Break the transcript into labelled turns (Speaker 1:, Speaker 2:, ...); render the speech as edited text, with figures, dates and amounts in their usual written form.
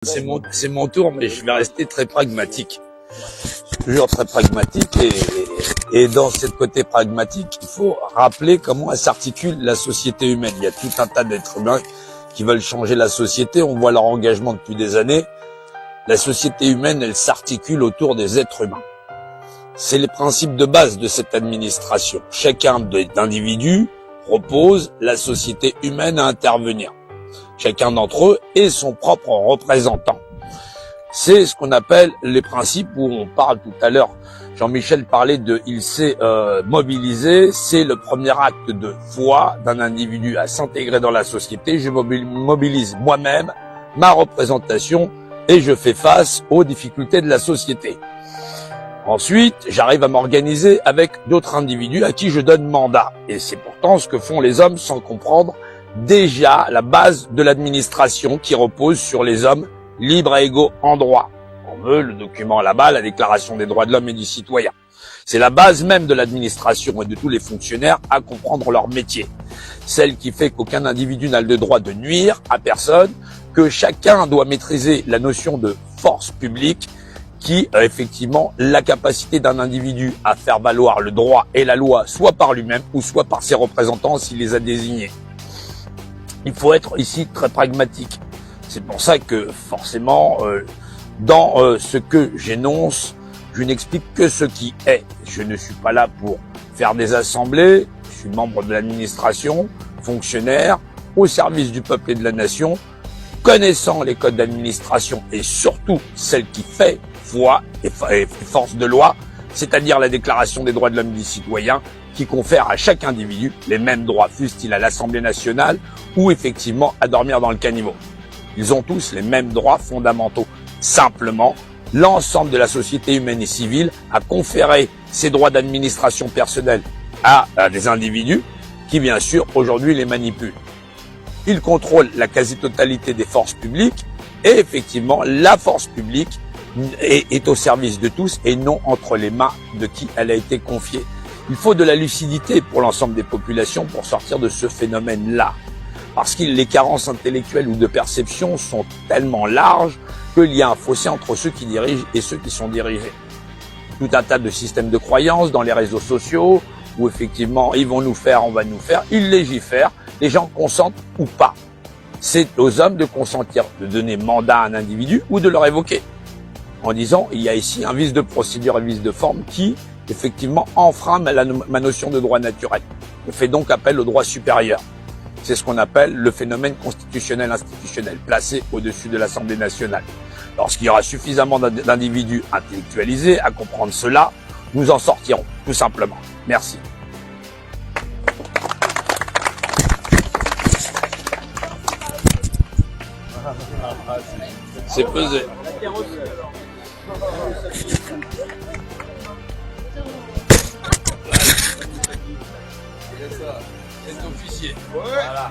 Speaker 1: C'est mon tour, mais je vais rester très pragmatique. Toujours très pragmatique et dans ce côté pragmatique, il faut rappeler comment s'articule la société humaine. Il y a tout un tas d'êtres humains qui veulent changer la société. On voit leur engagement depuis des années. La société humaine, elle s'articule autour des êtres humains. C'est les principes de base de cette administration. Chacun des individus propose la société humaine à intervenir. Chacun d'entre eux est son propre représentant. C'est ce qu'on appelle les principes où on parle tout à l'heure. Jean-Michel parlait de « il s'est mobilisé ». C'est le premier acte de foi d'un individu à s'intégrer dans la société. Je mobilise moi-même, ma représentation, et je fais face aux difficultés de la société. Ensuite, j'arrive à m'organiser avec d'autres individus à qui je donne mandat. Et c'est pourtant ce que font les hommes sans comprendre déjà la base de l'administration qui repose sur les hommes libres et égaux en droit. On veut le document là-bas, la Déclaration des droits de l'homme et du citoyen. C'est la base même de l'administration et de tous les fonctionnaires à comprendre leur métier. Celle qui fait qu'aucun individu n'a le droit de nuire à personne, que chacun doit maîtriser la notion de force publique qui a effectivement la capacité d'un individu à faire valoir le droit et la loi, soit par lui-même ou soit par ses représentants s'il les a désignés. Il faut être ici très pragmatique. C'est pour ça que forcément, dans ce que j'énonce, je n'explique que ce qui est. Je ne suis pas là pour faire des assemblées, je suis membre de l'administration, fonctionnaire, au service du peuple et de la nation, connaissant les codes d'administration et surtout celle qui fait foi et force de loi, c'est-à-dire la Déclaration des droits de l'homme et du citoyen, qui confère à chaque individu les mêmes droits, fût-il à l'Assemblée nationale ou effectivement à dormir dans le caniveau. Ils ont tous les mêmes droits fondamentaux. Simplement, l'ensemble de la société humaine et civile a conféré ces droits d'administration personnelle à des individus qui, bien sûr, aujourd'hui les manipulent. Ils contrôlent la quasi-totalité des forces publiques et effectivement, la force publique est au service de tous et non entre les mains de qui elle a été confiée. Il faut de la lucidité pour l'ensemble des populations pour sortir de ce phénomène-là. Parce que les carences intellectuelles ou de perception sont tellement larges qu'il y a un fossé entre ceux qui dirigent et ceux qui sont dirigés. Tout un tas de systèmes de croyances dans les réseaux sociaux où effectivement ils vont nous faire, on va nous faire, ils légifèrent, les gens consentent ou pas. C'est aux hommes de consentir, de donner mandat à un individu ou de le révoquer. En disant, il y a ici un vice de procédure et un vice de forme qui, effectivement, enfreint ma notion de droit naturel. Je fais donc appel au droit supérieur. C'est ce qu'on appelle le phénomène constitutionnel institutionnel, placé au-dessus de l'Assemblée nationale. Lorsqu'il y aura suffisamment d'individus intellectualisés à comprendre cela, nous en sortirons, tout simplement. Merci. C'est pesé. C'est officier. Voilà.